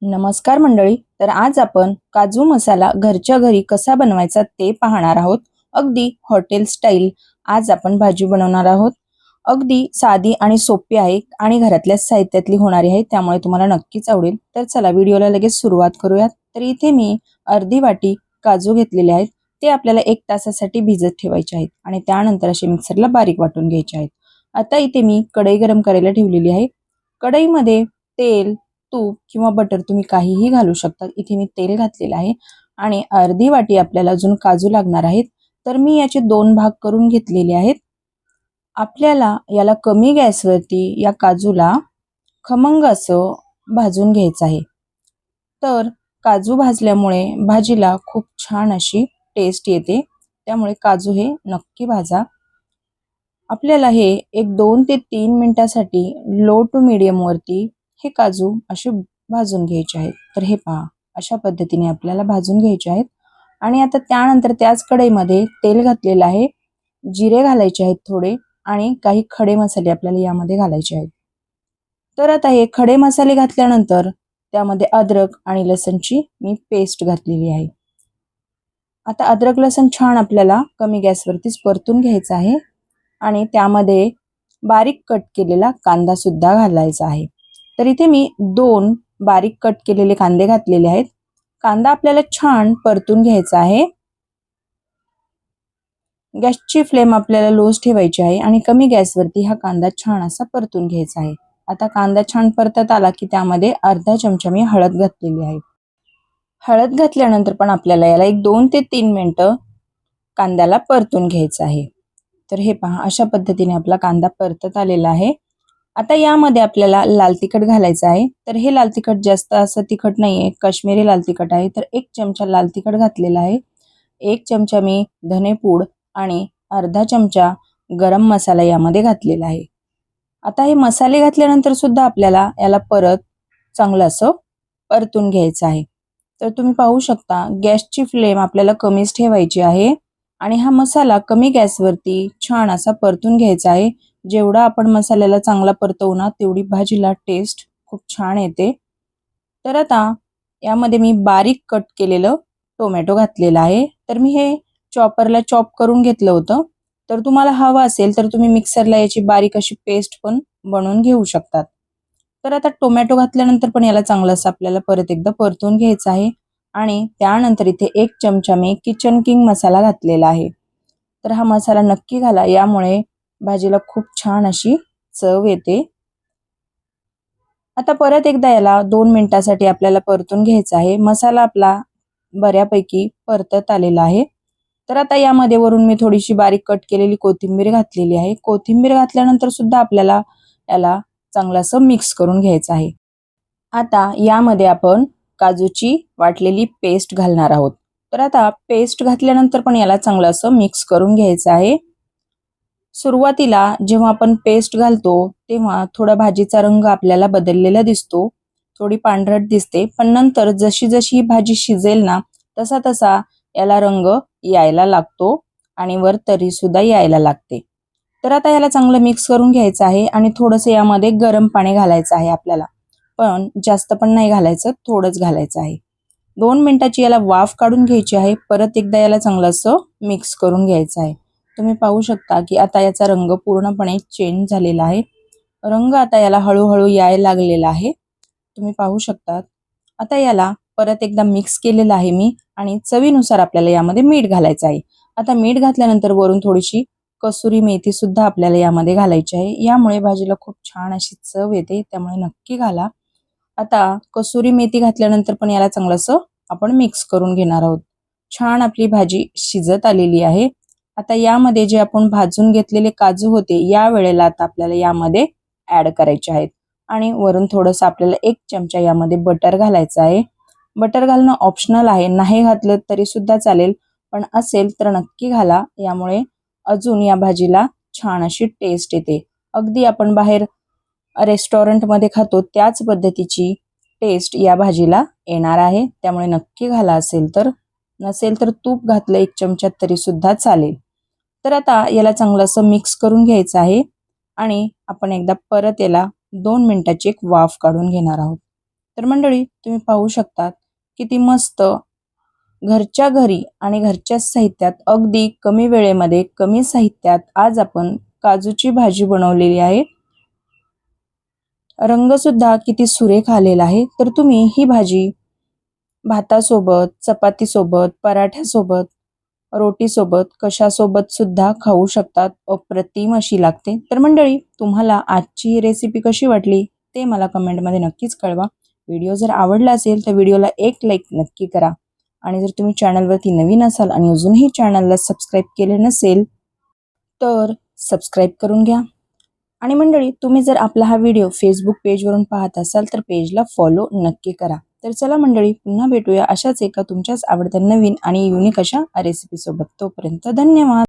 नमस्कार मंडळी. तर आज आपण काजू मसाला घरच्या घरी कसा बनवायचा ते पाहणार आहोत. अगदी हॉटेल स्टाईल आज आपण भाजी बनवणार आहोत. अगदी साधी आणि सोपी आहे आणि घरातल्या साहित्यातली होणारी आहे, त्यामुळे तुम्हाला नक्कीच आवडेल. तर चला व्हिडिओला लगेच सुरुवात करूयात. तर इथे मी अर्धी वाटी काजू घेतलेले आहेत. ते आपल्याला 1 तासासाठी भिजत ठेवायचे आहेत आणि त्यानंतर असे मिक्सरला बारीक वाटून घ्यायचे आहेत. आता इथे मी कढई गरम करायला ठेवलेली आहे. कढईमध्ये तेल, तूप किंवा बटर तुम्ही काहीही घालू शकता. इथे मी तेल घातलेलं आहे आणि अर्धी वाटी आपल्याला अजून काजू लागणार आहेत. तर मी याचे 2 भाग करून घेतलेले आहेत. आपल्याला याला कमी गॅसवरती या काजूला खमंग असं भाजून घ्यायचं आहे. तर काजू भाजल्यामुळे भाजीला खूप छान अशी टेस्ट येते, त्यामुळे काजू हे नक्की भाजा. आपल्याला हे एक 2 ते 3 मिनिटासाठी लो टू मीडियम वरती हे काजू असे भाजून घ्यायचे आहेत. तर हे पहा, अशा पद्धतीने आपल्याला भाजून घ्यायचे आहेत. आणि आता त्यानंतर त्याच कढईमध्ये तेल घातलेलं आहे. जिरे घालायचे आहेत थोडे आणि काही खडे मसाले आपल्याला यामध्ये घालायचे आहेत. तर आता हे खडे मसाले घातल्यानंतर त्यामध्ये अद्रक आणि लसणची मी पेस्ट घातलेली आहे. आता अद्रक लसण छान आपल्याला कमी गॅसवरतीच परतून घ्यायचं आहे आणि त्यामध्ये बारीक कट केलेला कांदा सुद्धा घालायचा आहे. तर इथे मी 2 बारीक कट केलेले कांदे घातलेले आहेत. कांदा आपल्याला छान परतून घ्यायचा आहे. गॅसची फ्लेम आपल्याला लोच ठेवायची आहे आणि कमी गॅसवरती हा कांदा छान असा परतून घ्यायचा आहे. आता कांदा छान परतत आला की त्यामध्ये अर्धा चमचा मी हळद घातलेली आहे. हळद घातल्यानंतर पण आपल्याला याला एक 2 ते 3 मिनिटं कांद्याला परतून घ्यायचं आहे. तर हे पहा, अशा पद्धतीने आपला कांदा परतत आलेला आहे. आता यामध्ये आपल्याला लाल तिखट घालायचं आहे. तर हे लाल तिखट जास्त असं तिखट नाहीये, काश्मीरी लाल तिखट आहे. तर 1 चमचा लाल तिखट घातलेला आहे. 1 चमचा मी धनेपूड आणि अर्धा चमचा गरम मसाला यामध्ये घातलेला आहे. आता हे मसाले घातल्यानंतर सुद्धा आपल्याला याला परत चांगलं असं परतून घ्यायचं आहे. तर तुम्ही पाहू शकता, गॅसची फ्लेम आपल्याला कमीच ठेवायची आहे आणि हा मसाला कमी गॅसवरती छान असा परतून घ्यायचा आहे. जेवढा आपण मसाल्याला चांगला परतवू ना, तेवढी भाजीला टेस्ट खूप छान येते. तर आता यामध्ये मी बारीक कट केलेलं टोमॅटो घातलेला आहे. तर मी हे चॉपरला चॉप करून घेतलं होतं. तर तुम्हाला हवं असेल तर तुम्ही मिक्सरला याची बारीक अशी पेस्ट पण बनवून घेऊ शकतात. तर आता टोमॅटो घातल्यानंतर पण याला चांगलं असं आपल्याला परत एकदा परतून घ्यायचं आहे आणि त्यानंतर इथे 1 चमचा मी किचन किंग मसाला घातलेला आहे. तर हा मसाला नक्की घाला, यामुळे भाजीला खूप छान अशी चव येते. आता परत एकदा याला 2 मिनिटासाठी आपल्याला परतून घ्यायचा आहे. मसाला आपला बऱ्यापैकी परतत आलेला आहे. तर आता यामध्ये वरून मी थोडीशी बारीक कट केलेली कोथिंबीर घातलेली आहे. कोथिंबीर घातल्यानंतर सुद्धा आपल्याला याला चांगलं असं मिक्स करून घ्यायचं आहे. आता यामध्ये आपण काजूची वाटलेली पेस्ट घालणार आहोत. तर आता पेस्ट घातल्यानंतर पण याला चांगलं असं मिक्स करून घ्यायचं आहे. सुरुवातीला जेव्हा आपण पेस्ट घालतो तेव्हा थोडा भाजीचा रंग आपल्याला बदललेला दिसतो, थोडी पांढरट दिसते. पण नंतर जशी जशी ही भाजी शिजेल ना, तसा तसा याला रंग यायला लागतो आणि वर तरी सुद्धा यायला लागते. तर आता याला चांगलं मिक्स करून घ्यायचं आहे आणि थोडंसं यामध्ये गरम पाणी घालायचं आहे आपल्याला. पण जास्त पण नाही घालायचं, थोडंच घालायचं आहे. 2 मिनिटाची याला वाफ काढून घ्यायची आहे. परत एकदा याला चांगलं असं मिक्स करून घ्यायचं आहे. तुम्ही पाहू शकता की आता याचा रंग पूर्णपणे चेंज झालेला आहे. रंग आता याला हळूहळू यायला लागलेला आहे. तुम्ही पाहू शकता. आता याला परत एकदा मिक्स केलेलं आहे मी आणि चवीनुसार आपल्याला यामध्ये मीठ घालायचं आहे. आता मीठ घातल्यानंतर वरून थोडीशी कसुरी मेथी सुद्धा आपल्याला यामध्ये घालायची आहे. यामुळे भाजीला खूप छान अशी चव येते, त्यामुळे नक्की घाला. आता कसुरी मेथी घातल्यानंतर पण याला चांगलं असं आपण मिक्स करून घेणार आहोत. छान आपली भाजी शिजत आलेली आहे. आता यामध्ये जे आपण भाजून घेतलेले काजू होते, या वेळेला आता आपल्याला यामध्ये ऍड करायचे आहेत आणि वरून थोडंसं आपल्याला 1 चमचा यामध्ये बटर घालायचं आहे. बटर घालणं ऑप्शनल आहे, नाही घातलं तरी सुद्धा चालेल, पण असेल तर नक्की घाला. यामुळे अजून या भाजीला छान अशी टेस्ट येते. अगदी आपण बाहेर रेस्टॉरंटमध्ये खातो त्याच पद्धतीची टेस्ट या भाजीला येणार आहे, त्यामुळे नक्की घाला असेल तर. नसेल तर तूप घातलं 1 चमचा तरी सुद्धा चालेल. तर आता याला चांगलं असं मिक्स करून घ्यायचं आहे आणि आपण एकदा परत याला 2 मिनिटाची एक वाफ काढून घेणार आहोत. तर मंडळी तुम्ही पाहू शकतात किती मस्त घरच्या घरी आणि घरच्या साहित्यात अगदी कमी वेळेमध्ये कमी साहित्यात आज आपण काजूची भाजी बनवलेली आहे. रंग सुद्धा किती सुरेख आलेला आहे. तर तुम्ही ही भाजी भातासोबत, चपातीसोबत, पराठ्यासोबत, रोटीसोबत कशासोबत सुद्धा खाऊ शकतात. अप्रतिम अशी लागते. तर मंडळी तुम्हाला आजची ही रेसिपी कशी वाटली ते मला कमेंटमध्ये नक्कीच कळवा. व्हिडिओ जर आवडला असेल तर व्हिडिओला एक लाईक नक्की करा आणि जर तुम्ही चॅनलवरती नवीन असाल आणि अजूनही चॅनलला सबस्क्राईब केले नसेल तर सबस्क्राईब करून घ्या. आणि मंडळी तुम्ही जर आपला हा व्हिडिओ फेसबुक पेजवरून पाहत असाल तर पेजला फॉलो नक्की करा. तर चला मंडळी पुन्हा भेटूया अशाच एका तुमच्याच आवडत्या नवीन आणि युनिक अशा रेसिपी सोबत. तोपर्यंत धन्यवाद.